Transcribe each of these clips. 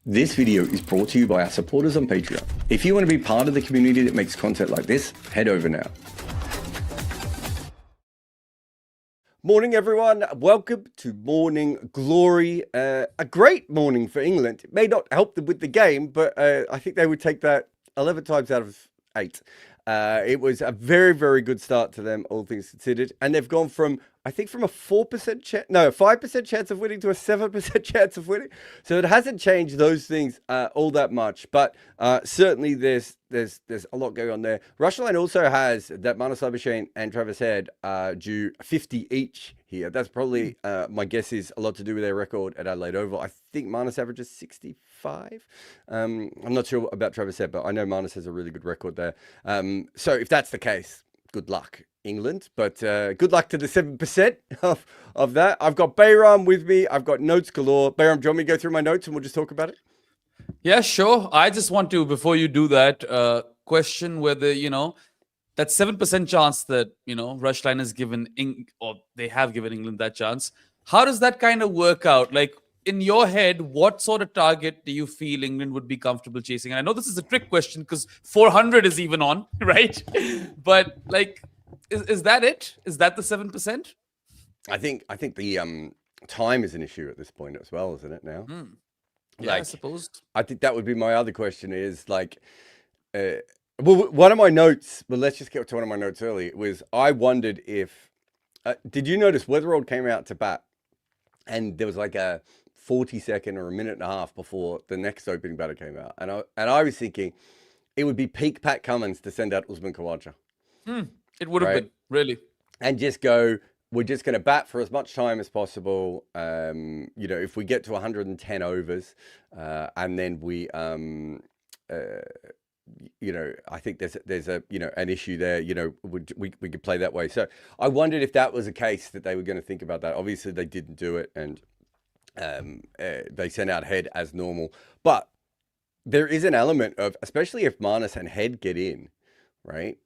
This video is brought to you by our supporters on Patreon. If you want to be part of the community that makes content like this, head over now. Morning, everyone. Welcome to Morning Glory. A great morning for England. It may not help them with the game, but I think they would take that 11 times out of 8. It was a very, very good start to them, all things considered. And they've gone from, I think, from a 4% chance, no, a 5% chance of winning to a 7% chance of winning. So it hasn't changed those things all that much. But certainly there's a lot going on there. Rushline also has that Marnus Labuschagne and Travis Head due 50 each here. That's probably, my guess is, a lot to do with their record at Adelaide Oval. I think Marnus averages 65. I'm not sure about Travis Head, but I know Marnus has a really good record there. So if that's the case, good luck, England. But good luck to the 7% of that. I've got Bayram with me. I've got notes galore. Bayram, do you want me to go through my notes and we'll just talk about it? Yeah, sure. I just want to, before you do that, question whether, that 7% chance that, Rushline has given, or they have given England that chance. How does that kind of work out? Like, in your head, what sort of target do you feel England would be comfortable chasing? And I know this is a trick question because 400 is even on, right? But, like, is that it? Is that the 7%? I think the time is an issue at this point as well, isn't it now? Yeah, I suppose. I think that would be my other question is like, well, one of my notes, but let's just get to one of my notes early, was I wondered if, did you notice Weatherald came out to bat and there was like a 40-second or a minute and a half before the next opening batter came out. And I was thinking it would be peak Pat Cummins to send out Usman Khawaja. It would have been, really. And just go, we're just going to bat for as much time as possible. If we get to 110 overs, and then we, I think there's a, an issue there, we could play that way. So I wondered if that was a case that they were going to think about that. Obviously they didn't do it, and they sent out Head as normal. But there is an element of, especially if Marnus and Head get in, right,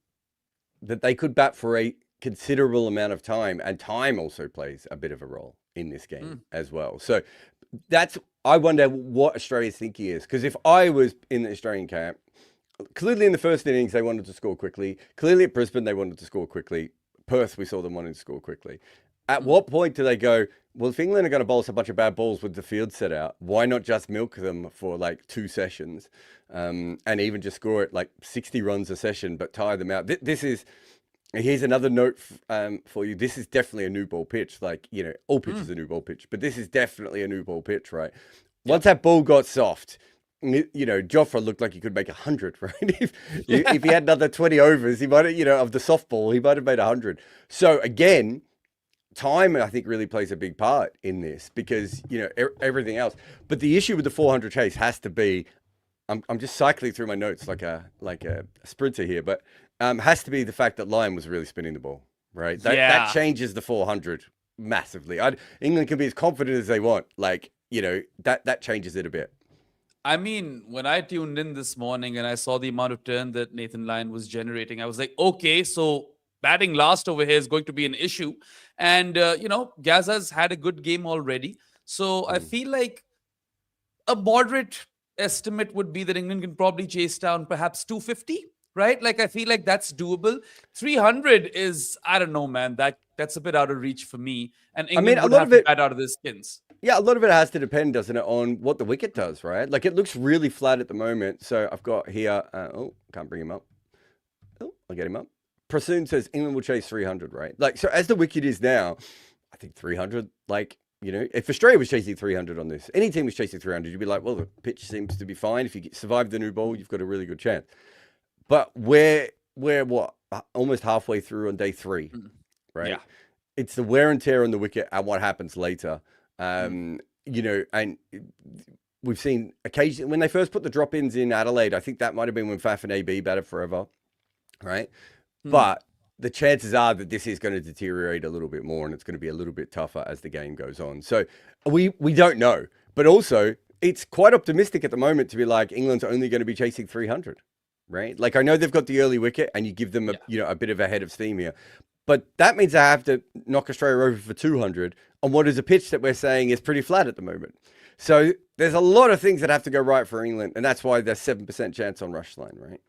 that they could bat for a considerable amount of time, and time also plays a bit of a role in this game as well. So I wonder what Australia's thinking is, because if I was in the Australian camp, clearly in the first innings they wanted to score quickly. Clearly at Brisbane they wanted to score quickly. Perth, we saw them wanting to score quickly. At what point do they go, well, if England are going to bowl us a bunch of bad balls with the field set out, why not just milk them for like 2 sessions, and even just score it like 60 runs a session, but tire them out? Here's another note for you. This is definitely a new ball pitch. Like, all pitches are new ball pitch, but this is definitely a new ball pitch, right? Once that ball got soft, Jofra looked like he could make 100, right? If he had another 20 overs, he might have, of the softball, he might have made 100. So again, time, I think, really plays a big part in this because, everything else. But the issue with the 400 chase has to be, I'm just cycling through my notes like a sprinter here, but has to be the fact that Lyon was really spinning the ball, right? That changes the 400 massively. England can be as confident as they want. Like, that changes it a bit. I mean, when I tuned in this morning and I saw the amount of turn that Nathan Lyon was generating, I was like, okay, so batting last over here is going to be an issue. And, Gaza's had a good game already. So I feel like a moderate estimate would be that England can probably chase down perhaps 250, right? Like, I feel like that's doable. 300 is, I don't know, man, that's a bit out of reach for me. And England would have to bat out of their skins. Yeah, a lot of it has to depend, doesn't it, on what the wicket does, right? Like, it looks really flat at the moment. So I've got here, can't bring him up. Oh, I'll get him up. Prasoon says England will chase 300, right? Like, so as the wicket is now, I think 300, like, if Australia was chasing 300 on this, any team was chasing 300, you'd be like, well, the pitch seems to be fine. If you survive the new ball, you've got a really good chance. But we're what? Almost halfway through on day 3, right? Yeah. It's the wear and tear on the wicket and what happens later. And we've seen occasionally when they first put the drop-ins in Adelaide, I think that might have been when Faf and AB batted forever, right? But the chances are that this is going to deteriorate a little bit more and it's going to be a little bit tougher as the game goes on. So we don't know, but also it's quite optimistic at the moment to be like, England's only going to be chasing 300, right? Like, I know they've got the early wicket and you give them a bit of a head of steam here, but that means I have to knock Australia over for 200 on what is a pitch that we're saying is pretty flat at the moment. So there's a lot of things that have to go right for England, and that's why there's 7% chance on Rushline, right?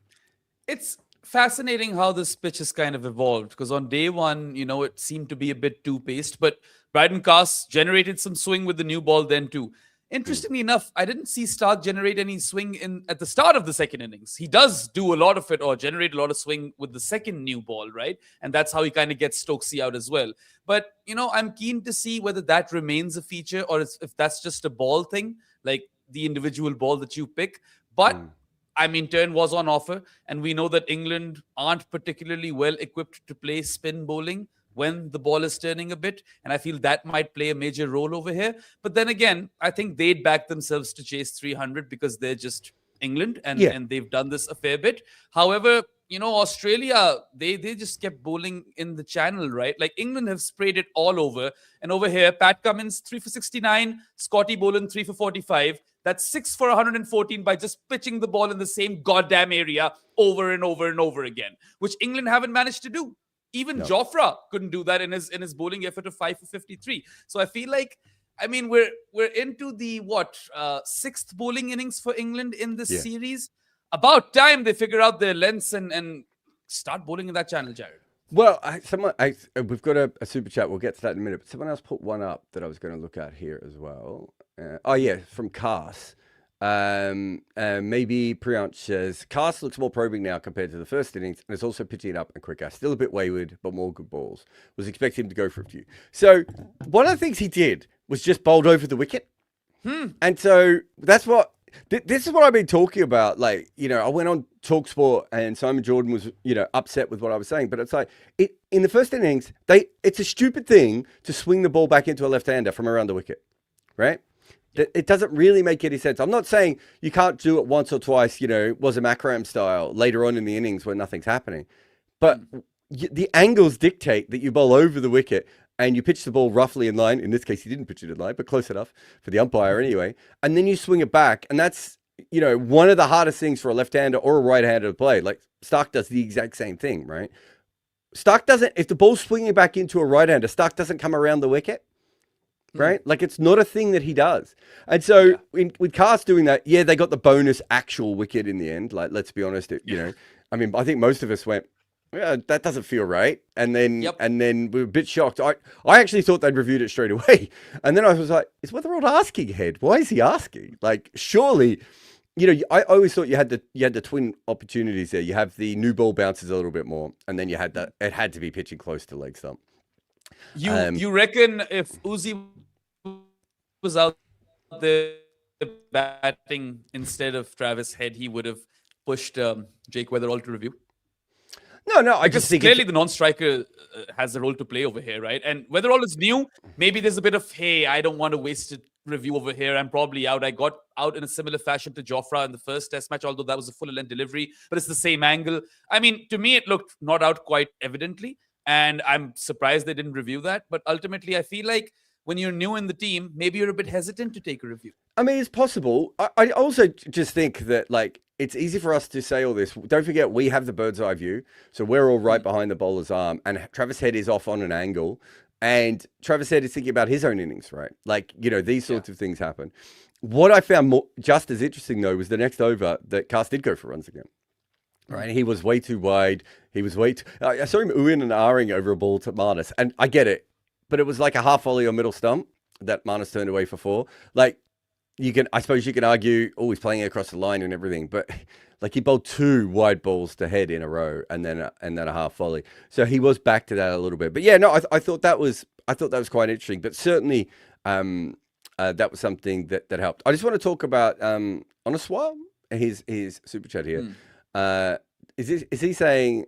It's fascinating how this pitch has kind of evolved because on day one, it seemed to be a bit too paced, but Bryden Cast generated some swing with the new ball then too. Interestingly enough, I didn't see Stark generate any swing at the start of the second innings. He does do a lot of it or generate a lot of swing with the second new ball, right? And that's how he kind of gets Stokesy out as well. But, I'm keen to see whether that remains a feature or if that's just a ball thing, like the individual ball that you pick. But turn was on offer, and we know that England aren't particularly well equipped to play spin bowling when the ball is turning a bit, and I feel that might play a major role over here. But then again, I think they'd back themselves to chase 300 because they're just England, and they've done this a fair bit. However, Australia, they just kept bowling in the channel, right? Like England have sprayed it all over, and over here, Pat Cummins 3 for 69, Scotty Boland 3 for 45. That's 6 for 114 by just pitching the ball in the same goddamn area over and over and over again, which England haven't managed to do. Even Jofra couldn't do that in his bowling effort of 5 for 53. So I feel like, we're into the sixth bowling innings for England in this series. About time they figure out their lengths and start bowling in that channel, Jared. Well, we've got a super chat. We'll get to that in a minute. But someone else put one up that I was going to look at here as well. From Cars. Maybe Priyansh says, Cast looks more probing now compared to the first innings, and is also pitching it up and quicker. Still a bit wayward, but more good balls. Was expecting him to go for a few. So one of the things he did was just bowled over the wicket. And so that's what, this is what I've been talking about. Like, I went on TalkSport and Simon Jordan was, upset with what I was saying, but it's like, in the first innings, it's a stupid thing to swing the ball back into a left-hander from around the wicket, right? It doesn't really make any sense. I'm not saying you can't do it once or twice, was a Makram style later on in the innings when nothing's happening. But the angles dictate that you bowl over the wicket and you pitch the ball roughly in line. In this case, he didn't pitch it in line, but close enough for the umpire anyway. And then you swing it back. And that's, one of the hardest things for a left-hander or a right-hander to play. Like Stark does the exact same thing, right? Stark doesn't, if the ball's swinging back into a right-hander, Stark doesn't come around the wicket. Right? Like it's not a thing that he does. And so with Cast doing that, they got the bonus actual wicket in the end. Like, let's be honest, I think most of us went, that doesn't feel right. And then we were a bit shocked. I actually thought they'd reviewed it straight away. And then I was like, is Weatherald asking head? Why is he asking? Like, surely, I always thought you had the twin opportunities there. You have the new ball bounces a little bit more. And then you had it had to be pitching close to leg stump. You reckon if Uzi was out there batting instead of Travis Head, he would have pushed Jake Weatherall to review? No, I just think clearly the non-striker has a role to play over here, right? And Weatherall is new. Maybe there's a bit of, hey, I don't want to waste a review over here. I'm probably out. I got out in a similar fashion to Jofra in the first test match, although that was a full-length delivery, but it's the same angle. To me, it looked not out quite evidently. And I'm surprised they didn't review that. But ultimately, I feel like when you're new in the team, maybe you're a bit hesitant to take a review. It's possible. I also just think that, like, it's easy for us to say all this. Don't forget, we have the bird's eye view. So we're all right behind the bowler's arm. And Travis Head is off on an angle. And Travis Head is thinking about his own innings, right? Like, these sorts of things happen. What I found just as interesting, though, was the next over that Cast did go for runs again. Right, he was way too wide. He was way too... I saw him oohing and ahhing over a ball to Marnus, and I get it, but it was like a half volley or middle stump that Marnus turned away for 4. Like, I suppose you can argue, he's playing across the line and everything, but like he bowled 2 wide balls to Head in a row, and then a half volley. So he was back to that a little bit. But yeah, no, I thought that was quite interesting. But certainly, that was something that helped. I just want to talk about Onoswa, his super chat here. Is he saying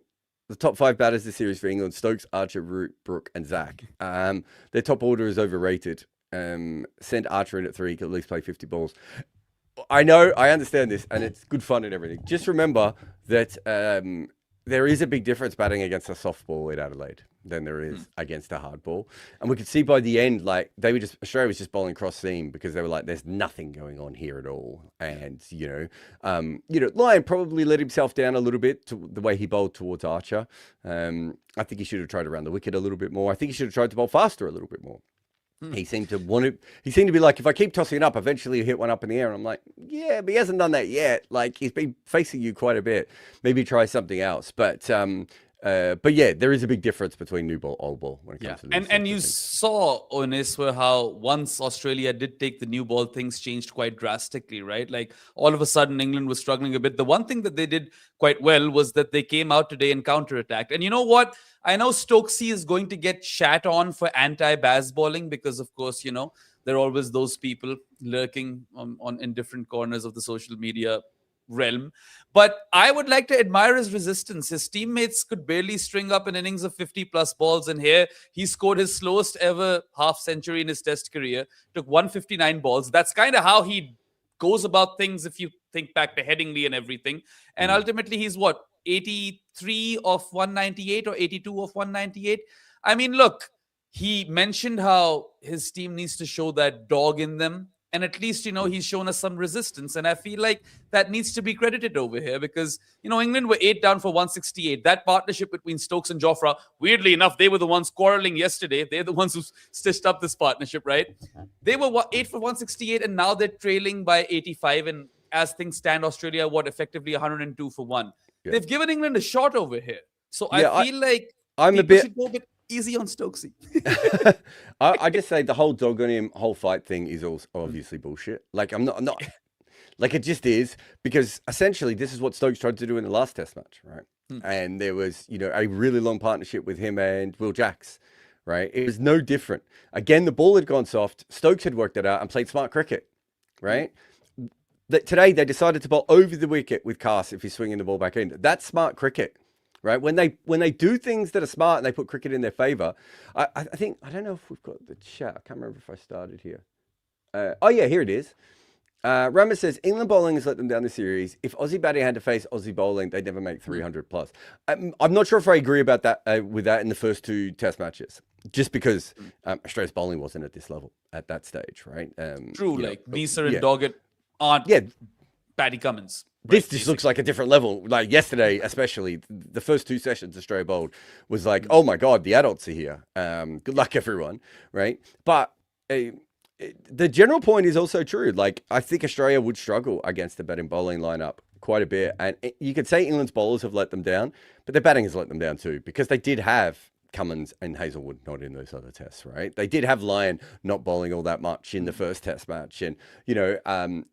the top 5 batters this series for England: Stokes, Archer, Root, Brook, and Zach? Their top order is overrated. Send Archer in at 3. He can at least play 50 balls. I know, I understand this, and it's good fun and everything. Just remember that there is a big difference batting against a soft ball in Adelaide than there is against a hard ball. And we could see by the end, like Australia was just bowling cross seam because they were like, there's nothing going on here at all. And, Lyon probably let himself down a little bit to the way he bowled towards Archer. I think he should have tried around the wicket a little bit more. I think he should have tried to bowl faster a little bit more. He seemed to want to. He seemed to be like, if I keep tossing it up, eventually he'll hit one up in the air. And I'm like, yeah, but he hasn't done that yet. Like he's been facing you quite a bit. Maybe try something else. But yeah, there is a big difference between new ball, old ball when it comes to these and sorts you of things. saw Oniswa how once Australia did take the new ball, things changed quite drastically, right? Like all of a sudden, England was struggling a bit. The one thing that they did quite well was that they came out today and counterattacked. And you know what? I know Stokesy is going to get shat on for anti-Baz bowling because, of course, there are always those people lurking on in different corners of the social media realm. But I would like to admire his resistance. His teammates could barely string up an innings of 50 plus balls. And here he scored his slowest ever half century in his test career, took 159 balls. That's kind of how he goes about things if you think back to Headingley and everything. And ultimately, he's what, 83 of 198 or 82 of 198? I mean, look, he mentioned how his team needs to show that dog in them. And at least, he's shown us some resistance. And I feel like that needs to be credited over here because, England were 8 down for 168. That partnership between Stokes and Jofra, weirdly enough, they were the ones quarreling yesterday. They're the ones who stitched up this partnership, right? They were 8 for 168 and now they're trailing by 85. And as things stand, Australia, effectively 102 for 1. Yeah. They've given England a shot over here. So Yeah, I feel like I'm people a bit should go a bit easy on Stokesy. I just say the whole dog on him, whole fight thing is also obviously bullshit. Like I'm not like it just is because essentially this is what Stokes tried to do in the last test match, right? And there was, a really long partnership with him and Will Jacks, right? It was no different. Again, the ball had gone soft. Stokes had worked it out and played smart cricket, right? Today they decided to bowl over the wicket with Cast if he's swinging the ball back in. That's smart cricket. Right, when they do things that are smart and they put cricket in their favor, I think I don't know if we've got the chat. I can't remember if I started here. Oh yeah, here it is. Rama says England bowling has let them down the series. If Aussie batting had to face Aussie bowling, they'd never make 300 plus. I'm not sure if I agree about that with that in the first 2 Test matches, just because Australia's bowling wasn't at this level at that stage, right? True, like Neser and Doggett aren't Paddy Cummins. This just looks like a different level. Like yesterday, especially the first 2 sessions Australia bowled was like, oh my God, the adults are here. Good luck, everyone. Right. But the general point is also true. Like, I think Australia would struggle against the batting bowling lineup quite a bit. And you could say England's bowlers have let them down, but their batting has let them down too, because they did have Cummins and Hazelwood not in those other tests, right? They did have Lyon not bowling all that much in the first test match. And, allowing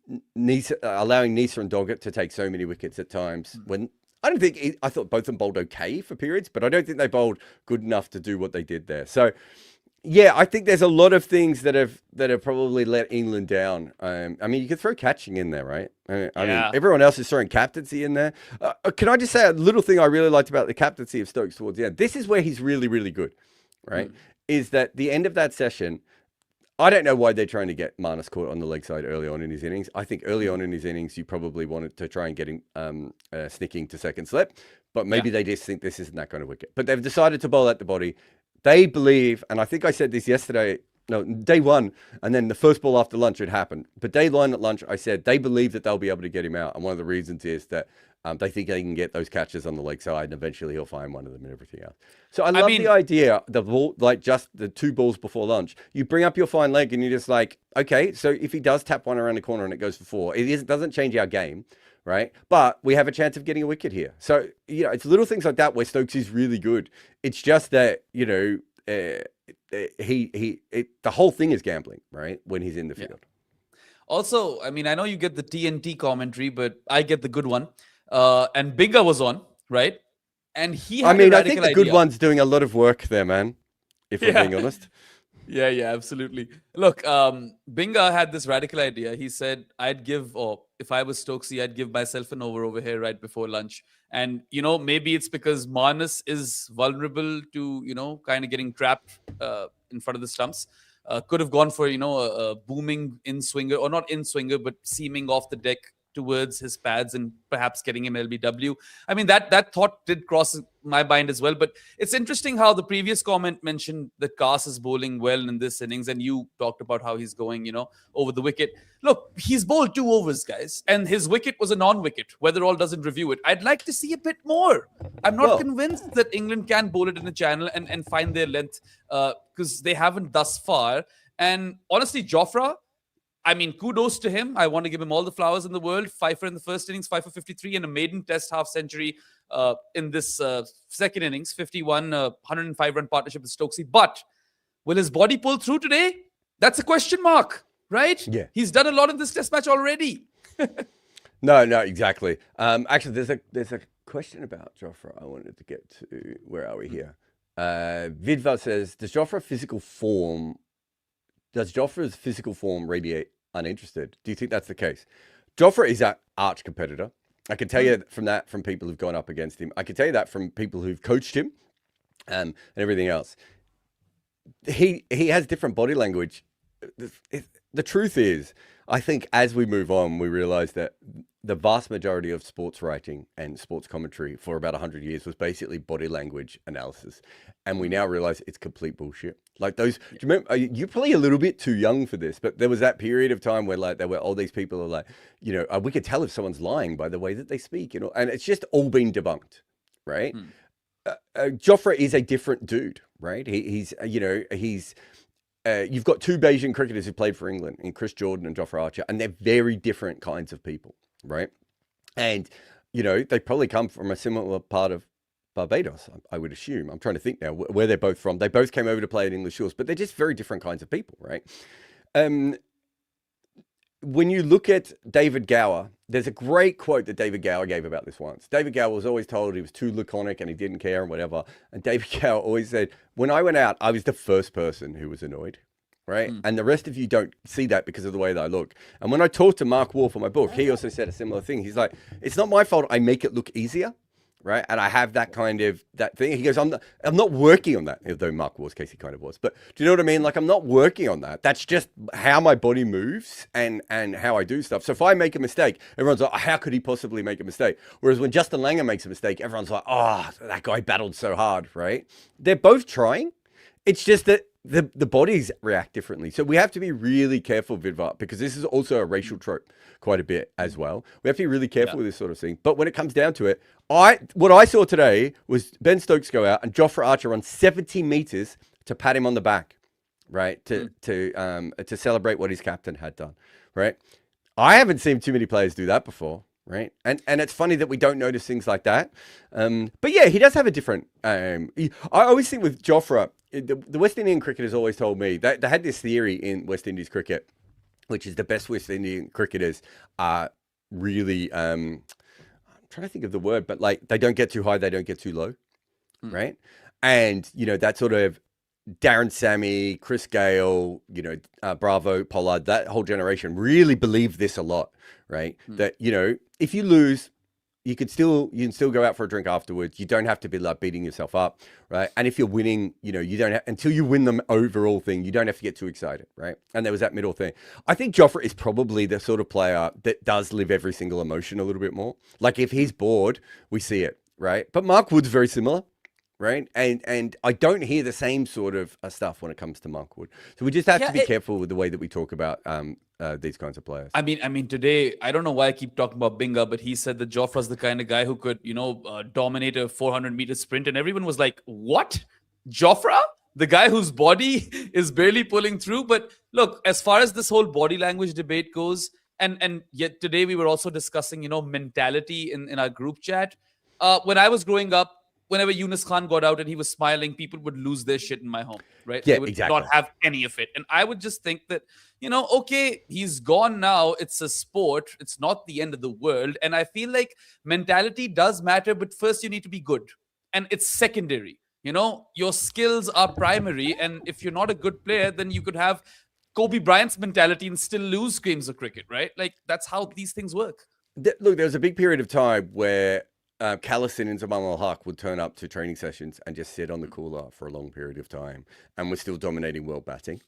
Neser and Doggett to take so many wickets at times when I thought both of them bowled okay for periods, but I don't think they bowled good enough to do what they did there. So, yeah, I think there's a lot of things that have probably let England down. I mean, you could throw catching in there, right? I mean, everyone else is throwing captaincy in there. Can I just say a little thing I really liked about the captaincy of Stokes towards the end? This is where he's really, really good, right? Is that the end of that session, I don't know why they're trying to get Marnus caught on the leg side early on in his innings. I think early on in his innings, you probably wanted to try and get him sneaking to second slip, but maybe they just think this isn't that kind of wicket. But they've decided to bowl at the body. They believe, and I think I said this yesterday, no, day 1, and then the first ball after lunch, it happened. But day 1 at lunch, I said they believe that they'll be able to get him out. And one of the reasons is that they think they can get those catches on the leg side, and eventually he'll find one of them and everything else. So I love the idea, the ball, like just the 2 balls before lunch. You bring up your fine leg and you're just like, okay, so if he does tap one around the corner and it goes for 4, it doesn't change our game. Right. But we have a chance of getting a wicket here. So, it's little things like that where Stokes is really good. It's just that, the whole thing is gambling, right? When he's in the field. Also, I mean, I know you get the TNT commentary, but I get the good one. And Binga was on, right? And he had I think the good one's doing a lot of work there, man. If we're being honest. Yeah, absolutely. Look, Binga had this radical idea. He said, if I was Stokesy, I'd give myself an over here right before lunch. And, maybe it's because Marnus is vulnerable to, kind of getting trapped in front of the stumps. Could have gone for, a booming in-swinger, or not in-swinger, but seaming off the deck towards his pads and perhaps getting him LBW. I mean, that thought did cross my mind as well. But it's interesting how the previous comment mentioned that Cast is bowling well in this innings, and you talked about how he's going, over the wicket. Look, he's bowled 2 overs, guys, and his wicket was a non-wicket. Weatherall doesn't review it. I'd like to see a bit more. I'm not convinced that England can bowl it in a channel and find their length because they haven't thus far. And honestly, Jofra, I mean, kudos to him. I want to give him all the flowers in the world. 5 for in the first innings, 5 for 53, and a maiden test half century in this second innings, 51, 105 run partnership with Stokesy. But will his body pull through today? That's a question mark, right? Yeah. He's done a lot in this test match already. No, exactly. Actually, there's a question about Jofra I wanted to get to. Where are we here? Vidva says, does Jofra's physical form radiate uninterested? Do you think that's the case? Jofra is an arch competitor. I can tell you from people who've gone up against him. I can tell you that from people who've coached him, and everything else. He has different body language. The truth is, I think as we move on, we realize that the vast majority of sports writing and sports commentary for about 100 years was basically body language analysis. And we now realize it's complete bullshit. Like those, do you remember, you're probably a little bit too young for this, but there was that period of time where like there were all these people are like, we could tell if someone's lying by the way that they speak, and it's just all been debunked, right? Jofra is a different dude, right? He's you've got two Bayesian cricketers who played for England, in Chris Jordan and Jofra Archer, and they're very different kinds of people, right? And, they probably come from a similar part of Barbados, I would assume. I'm trying to think now where they're both from. They both came over to play at English shores, but they're just very different kinds of people, right? When you look at David Gower, there's a great quote that David Gower gave about this once. David Gower was always told he was too laconic and he didn't care and whatever. And David Gower always said, when I went out, I was the first person who was annoyed, right? And the rest of you don't see that because of the way that I look. And when I talked to Mark Wall for my book, he also said a similar thing. He's like, it's not my fault I make it look easier, right? And I have that kind of, that thing. He goes, I'm not working on that, although Mark Wall's case he kind of was. But do you know what I mean? Like, I'm not working on that. That's just how my body moves and how I do stuff. So if I make a mistake, everyone's like, how could he possibly make a mistake? Whereas when Justin Langer makes a mistake, everyone's like, oh, that guy battled so hard, right? They're both trying. It's just that the bodies react differently. So we have to be really careful, Vidva, because this is also a racial trope quite a bit as well. We have to be really careful with this sort of thing. But when it comes down to it, what I saw today was Ben Stokes go out and Jofra Archer run 70 meters to pat him on the back, right? To celebrate what his captain had done, right? I haven't seen too many players do that before, right? And it's funny that we don't notice things like that. But yeah, he does have a different. I always think with Jofra, the West Indian cricketers always told me that they had this theory in West Indies cricket, which is the best West Indian cricketers are really. I'm trying to think of the word, but like they don't get too high, they don't get too low, right? And that sort of Darren Sammy, Chris Gale, Bravo, Pollard, that whole generation really believed this a lot, right? That if you lose, you can still go out for a drink afterwards. You don't have to be like beating yourself up, right? And if you're winning, you don't have, until you win the overall thing, you don't have to get too excited, right? And there was that middle thing. I think Jofra is probably the sort of player that does live every single emotion a little bit more. Like if he's bored, we see it, right? But Mark Wood's very similar, right? And I don't hear the same sort of stuff when it comes to Mark Wood. So we just have to be careful with the way that we talk about these kinds of players. I mean, today, I don't know why I keep talking about Binga, but he said that Jofra's the kind of guy who could, dominate a 400-meter sprint. And everyone was like, what? Jofra? The guy whose body is barely pulling through? But look, as far as this whole body language debate goes, and yet today we were also discussing, mentality in our group chat. When I was growing up, whenever Yunus Khan got out and he was smiling, people would lose their shit in my home, right? Yeah, they would exactly. not have any of it. And I would just think that, okay, he's gone now. It's a sport. It's not the end of the world. And I feel like mentality does matter, but first you need to be good. And it's secondary. Your skills are primary. And if you're not a good player, then you could have Kobe Bryant's mentality and still lose games of cricket, right? Like that's how these things work. Look, there was a big period of time where Callison and Zaman al-Haq would turn up to training sessions and just sit on the cooler for a long period of time, and we're still dominating world batting.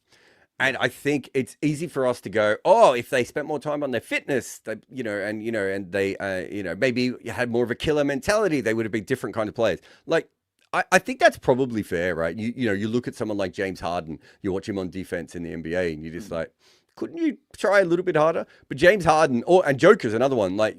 And I think it's easy for us to go, oh, if they spent more time on their fitness, they, and they, maybe had more of a killer mentality, they would have been different kind of players. Like, I think that's probably fair, right? You look at someone like James Harden, you watch him on defense in the NBA, and you're just like, couldn't you try a little bit harder? But James Harden and Joker's another one. Like,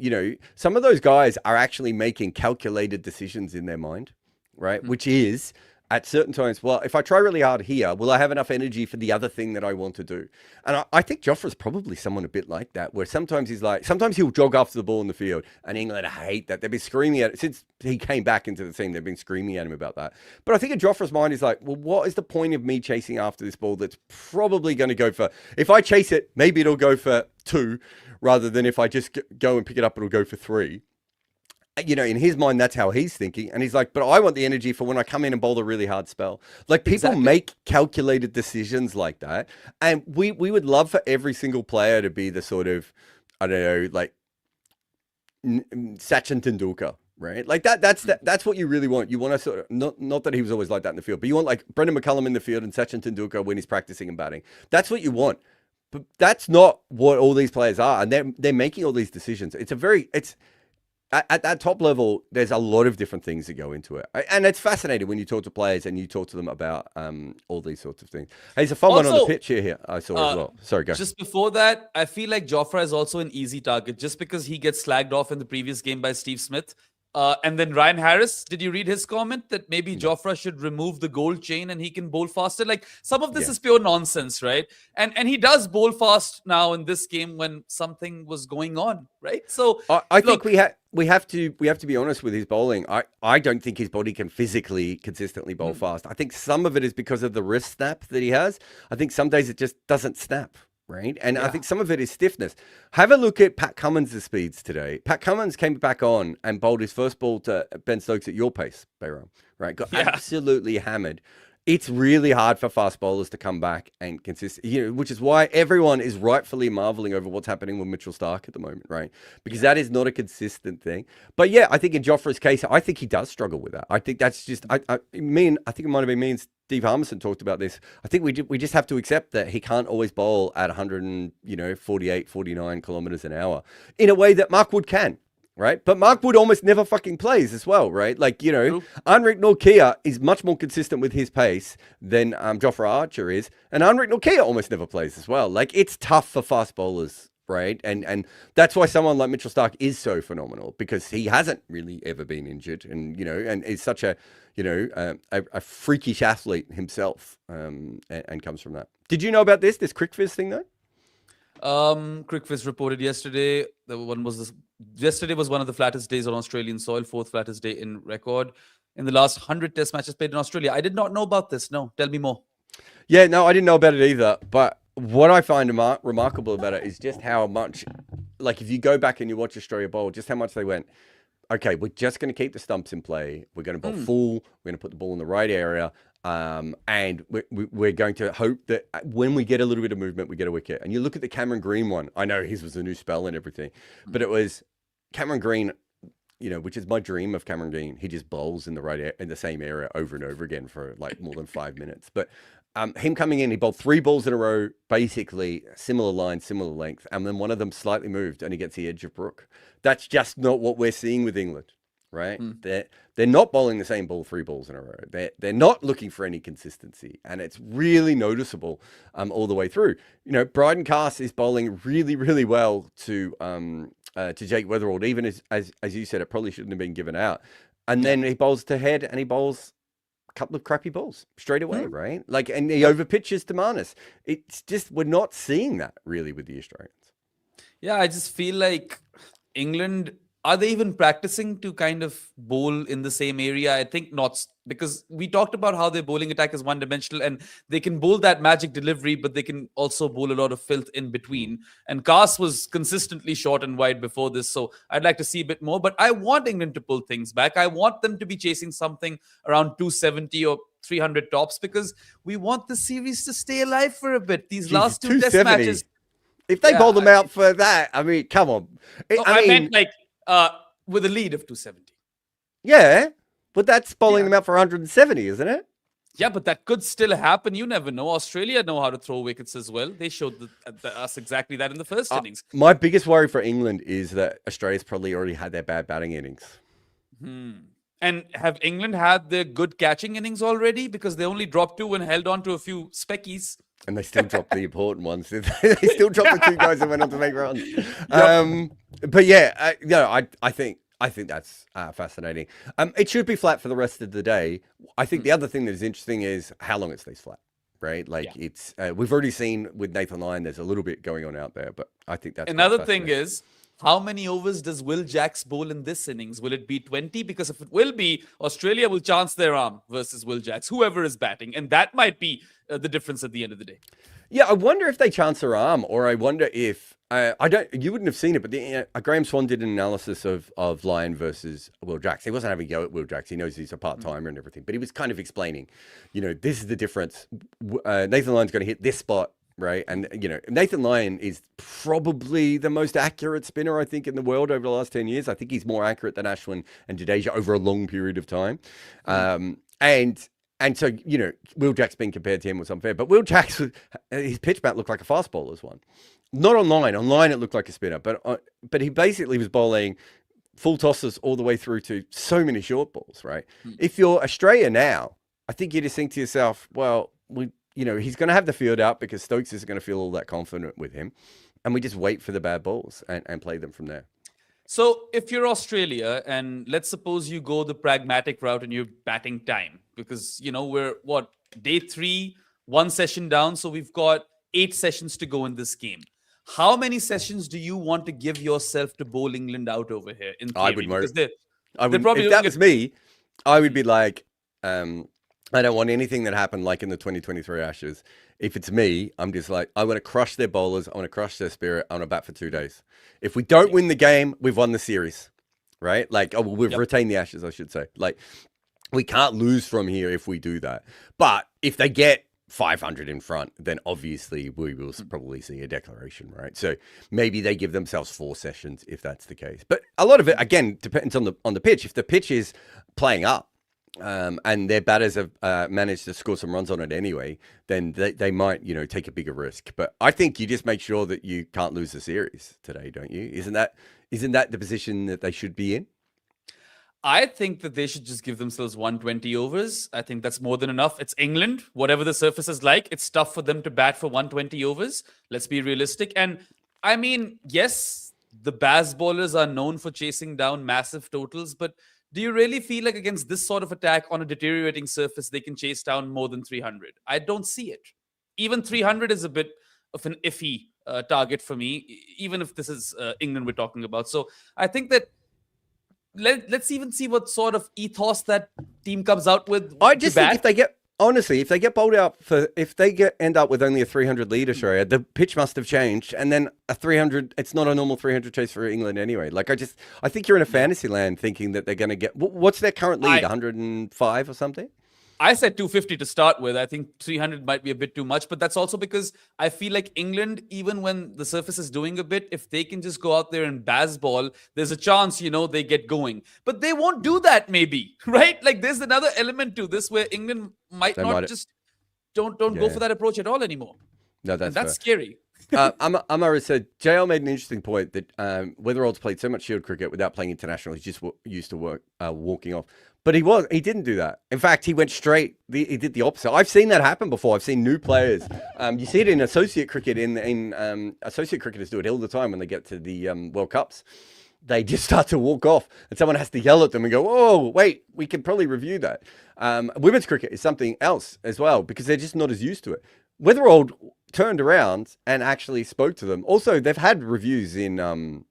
some of those guys are actually making calculated decisions in their mind, right? Which is at certain times, well, if I try really hard here, will I have enough energy for the other thing that I want to do? And I think Jofra's probably someone a bit like that, where sometimes sometimes he'll jog after the ball in the field, and England hate that. They've been screaming at it since he came back into the team. They've been screaming at him about that. But I think in Jofra's mind is like, well, what is the point of me chasing after this ball that's probably going to go for, if I chase it, maybe it'll go for 2, rather than if I just go and pick it up, it'll go for 3. You know, in his mind, that's how he's thinking. And he's like, but I want the energy for when I come in and bowl a really hard spell. Like, people make calculated decisions like that. And we would love for every single player to be the sort of, I don't know, like Sachin Tendulkar, right? Like that's what you really want. You want to sort of, not that he was always like that in the field, but you want like Brendan McCullum in the field and Sachin Tendulkar when he's practicing and batting. That's what you want. But that's not what all these players are. And they're making all these decisions. At that top level, there's a lot of different things that go into it. And it's fascinating when you talk to players and you talk to them about all these sorts of things. Hey, there's a fun one on the pitch here I saw as well. Sorry, go. Just before that, I feel like Jofra is also an easy target just because he gets slagged off in the previous game by Steve Smith. And then Ryan Harris, did you read his comment that maybe Jofra should remove the gold chain and he can bowl faster? Like, some of this is pure nonsense, right? And he does bowl fast now in this game when something was going on, right? So I think we have to be honest with his bowling. I don't think his body can physically consistently bowl fast. I think some of it is because of the wrist snap that he has. I think some days it just doesn't snap. Right. And I think some of it is stiffness. Have a look at Pat Cummins' speeds today. Pat Cummins came back on and bowled his first ball to Ben Stokes at your pace, Bayram. Right. Got absolutely hammered. It's really hard for fast bowlers to come back and consist, which is why everyone is rightfully marveling over what's happening with Mitchell Starc at the moment, right? Because that is not a consistent thing. But yeah, I think in Jofra's case, I think he does struggle with that. I think that's just, I think it might have been me and Steve Harmison talked about this. I think we just have to accept that he can't always bowl at 148, 49 kilometers an hour in a way that Mark Wood can. Right. But Mark Wood almost never fucking plays as well. Right. Like, Anric Nortje is much more consistent with his pace than Jofra Archer is. And Anric Nortje almost never plays as well. Like, it's tough for fast bowlers. Right. And that's why someone like Mitchell Starc is so phenomenal, because he hasn't really ever been injured. And, and is such a freakish athlete himself, and comes from that. Did you know about this CricViz thing, though? CricViz reported yesterday. Yesterday was one of the flattest days on Australian soil, 4th flattest day in record in the last 100 Test matches played in Australia. I did not know about this. No, tell me more. Yeah, no, I didn't know about it either. But what I find remarkable about it is just how much, like, if you go back and you watch Australia bowl, just how much they went, okay, we're just going to keep the stumps in play. We're going to bowl full. We're going to put the ball in the right area. And we're going to hope that when we get a little bit of movement, we get a wicket. And you look at the Cameron Green one. I know his was a new spell and everything, but it was Cameron Green, which is my dream of Cameron Green. He just bowls in the same area over and over again for like more than 5 minutes. But him coming in, he bowled 3 balls in a row, basically similar line, similar length, and then one of them slightly moved, and he gets the edge of Brook. That's just not what we're seeing with England. Right. They're not bowling the same ball 3 balls in a row. They're not looking for any consistency, and it's really noticeable all the way through. Bryden Cass is bowling really, really well to Jake Weatherald, even as you said, it probably shouldn't have been given out. And then he bowls to Head, and he bowls a couple of crappy balls straight away, right? Like, and he overpitches to Marnus. It's just, we're not seeing that really with the Australians. Yeah, I just feel like England, are they even practicing to kind of bowl in the same area? I think not, because we talked about how their bowling attack is one-dimensional and they can bowl that magic delivery, but they can also bowl a lot of filth in between. And Cass was consistently short and wide before this, so I'd like to see a bit more. But I want England to pull things back. I want them to be chasing something around 270 or 300 tops, because we want the series to stay alive for a bit. These last 2 Test matches... If they bowl them out for that, I mean, come on. I meant like... with a lead of 270. Yeah, but that's bowling them out for 170, isn't it? Yeah, but that could still happen. You never know. Australia know how to throw wickets as well. They showed us exactly that in the first innings. My biggest worry for England is that Australia's probably already had their bad batting innings. And have England had their good catching innings already? Because they only dropped 2 and held on to a few speckies. And they still dropped the important ones. They still dropped the 2 guys that went on to make runs. But yeah, I think I think that's fascinating. It should be flat for the rest of the day. I think the other thing that is interesting is how long it stays flat, right? Like Yeah. it's we've already seen with Nathan Lyon, there's a little bit going on out there, but I think that's quite Another thing fascinating. is, how many overs does Will Jacks bowl in this innings? Will it be 20? Because if it will be, Australia will chance their arm versus Will Jacks, whoever is batting. And that might be the difference at the end of the day. Yeah, I wonder if they chance her arm, or I wonder if I don't. You wouldn't have seen it, but Graham Swan did an analysis of Lyon versus Will Jacks. He wasn't having a go at Will Jacks. He knows he's a part timer and everything, but he was kind of explaining, this is the difference. Nathan Lyon's going to hit this spot, right? And Nathan Lyon is probably the most accurate spinner I think in the world over the last 10 years. I think he's more accurate than Ashwin and Jadeja over a long period of time, And so, Will Jacks being compared to him was unfair. But Will Jacks, his pitch bat looked like a fast bowler's one. Not online. Online, it looked like a spinner. But he basically was bowling full tosses all the way through to so many short balls, right? If you're Australia now, I think you just think to yourself, well, he's going to have the field out because Stokes isn't going to feel all that confident with him. And we just wait for the bad balls and play them from there. So if you're Australia, and let's suppose you go the pragmatic route and you're batting time, because we're day 3, 1 session down, so we've got 8 sessions to go in this game. How many sessions do you want to give yourself to bowl England out over here? In theory? I would because if that was me, I would be like, I don't want anything that happened like in the 2023 Ashes. If it's me, I'm just like, I want to crush their bowlers. I want to crush their spirit. I want to bat for 2 days. If we don't win the game, we've won the series, right? Like, we've retained the Ashes, I should say. Like, we can't lose from here if we do that. But if they get 500 in front, then obviously we will probably see a declaration, right? So maybe they give themselves 4 sessions if that's the case. But a lot of it, again, depends on the pitch. If the pitch is playing up, and their batters have managed to score some runs on it anyway, then they might, take a bigger risk. But I think you just make sure that you can't lose the series today, don't you? Isn't that the position that they should be in? I think that they should just give themselves 120 overs. I think that's more than enough. It's England. Whatever the surface is like, it's tough for them to bat for 120 overs. Let's be realistic. And I mean, yes, the Baz bowlers are known for chasing down massive totals, but do you really feel like against this sort of attack on a deteriorating surface, they can chase down more than 300? I don't see it. Even 300 is a bit of an iffy target for me, even if this is England we're talking about. So I think that let's even see what sort of ethos that team comes out with. I just think if they get bowled out end up with only a 300 lead Australia, the pitch must have changed, and then a 300. It's not a normal 300 chase for England anyway. Like I think you're in a fantasy land thinking that they're going to get. What's their current lead? 105 or something? I said 250 to start with. I think 300 might be a bit too much, but that's also because I feel like England, even when the surface is doing a bit, if they can just go out there and Baz ball, there's a chance, they get going. But they won't do that maybe, right? Like there's another element to this where England just don't go for that approach at all anymore. No, that's scary. Amara said, JL made an interesting point that Weatherald's played so much shield cricket without playing international. He's just used to walking off. But he didn't do that. In fact, he went straight. He did the opposite. I've seen that happen before. I've seen new players. You see it in associate cricket. In associate cricketers do it all the time when they get to the World Cups. They just start to walk off, and someone has to yell at them and go, "Oh, wait, we can probably review that." Women's cricket is something else as well because they're just not as used to it. Weatherald turned around and actually spoke to them. Also, they've had reviews in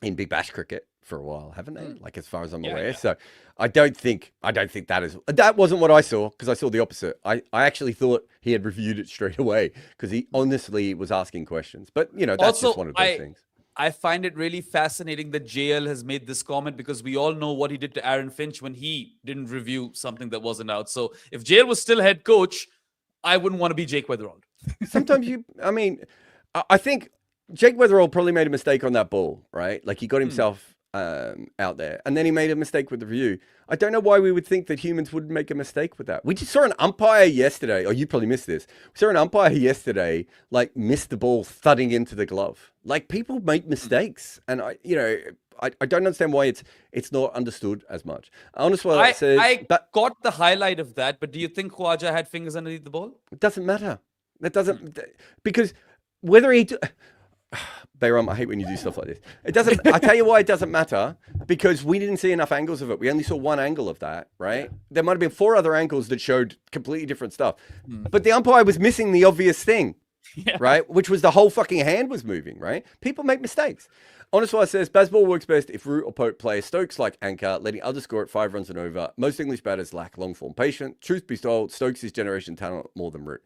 Big Bash cricket for a while, haven't they? Like as far as I'm aware. Yeah. So I don't think that wasn't what I saw, because I saw the opposite. I actually thought he had reviewed it straight away because he honestly was asking questions. But that's also, just one of those things. I find it really fascinating that JL has made this comment because we all know what he did to Aaron Finch when he didn't review something that wasn't out. So if JL was still head coach, I wouldn't want to be Jake Weatherald. Sometimes I think Jake Weatherald probably made a mistake on that ball, right? Like he got himself out there, and then he made a mistake with the review. I don't know why we would think that humans wouldn't make a mistake with that. We just saw an umpire yesterday, or you probably missed this. We saw an umpire yesterday, like miss the ball thudding into the glove. Like people make mistakes, and I don't understand why it's not understood as much. Honestly, I got the highlight of that, but do you think Khwaja had fingers underneath the ball? It doesn't matter. That doesn't because whether he. Bayram, I hate when you do stuff like this. It doesn't. I tell you why it doesn't matter, because we didn't see enough angles of it. We only saw one angle of that, right? There might have been 4 other angles that showed completely different stuff, but the umpire was missing the obvious thing, right? Which was the whole fucking hand was moving, right? People make mistakes. Honest Wise says, Bazball works best if Root or Pope play Stokes like anchor, letting others score at 5 runs and over. Most English batters lack long-form patience. Truth be told, Stokes is generation talent more than Root.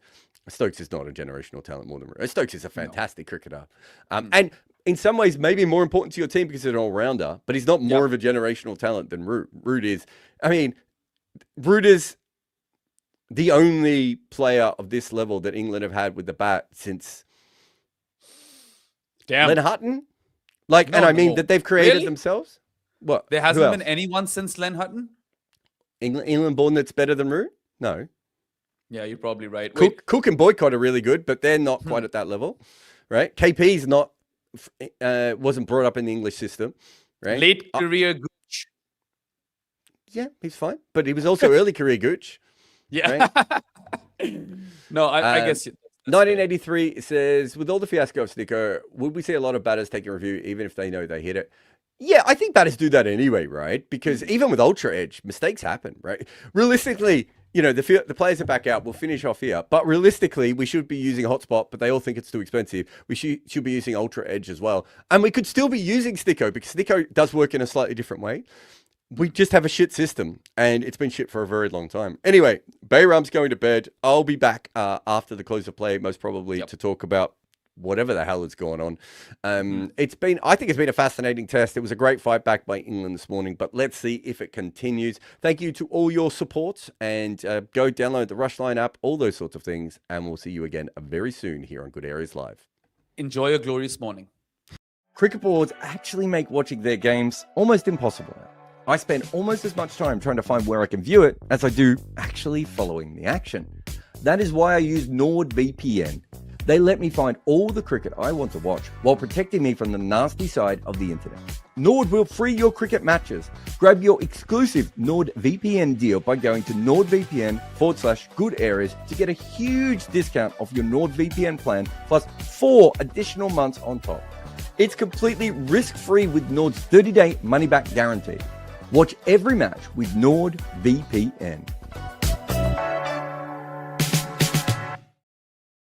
Stokes is not a generational talent more than Root. Stokes is a fantastic cricketer. And in some ways, maybe more important to your team because he's an all-rounder, but he's not more of a generational talent than Root. Root is, I mean, Root is the only player of this level that England have had with the bat since Len Hutton. Like, and I mean that they've created themselves. What? There hasn't been anyone since Len Hutton? England born that's better than Root? No. Yeah, you're probably right. Cook and Boycott are really good, but they're not quite at that level, right? KP's not, wasn't brought up in the English system, right? Late career Gooch. Yeah, he's fine, but he was also early career Gooch. Yeah. Right? No, I guess. 1983 says, with all the fiasco of Snicko, would we see a lot of batters taking review even if they know they hit it? Yeah, I think batters do that anyway, right? Because even with Ultra Edge, mistakes happen, right? Realistically, you know, the players are back out. We'll finish off here. But realistically, we should be using Hotspot, but they all think it's too expensive. We should be using Ultra Edge as well. And we could still be using Snicko because Snicko does work in a slightly different way. We just have a shit system, and it's been shit for a very long time. Anyway, Bayram's going to bed. I'll be back after the close of play, most probably, to talk about whatever the hell is going on. I think it's been a fascinating test. It was a great fight back by England this morning, but let's see if it continues. Thank you to all your support, and go download the Rushline app, all those sorts of things, and we'll see you again very soon here on Good Areas Live. Enjoy a glorious morning. Cricket boards actually make watching their games almost impossible. I spend almost as much time trying to find where I can view it as I do actually following the action. That is why I use NordVPN. They let me find all the cricket I want to watch while protecting me from the nasty side of the internet. Nord will free your cricket matches. Grab your exclusive NordVPN deal by going to nordvpn.com/good areas to get a huge discount off your NordVPN plan plus 4 additional months on top. It's completely risk-free with Nord's 30-day money-back guarantee. Watch every match with NordVPN.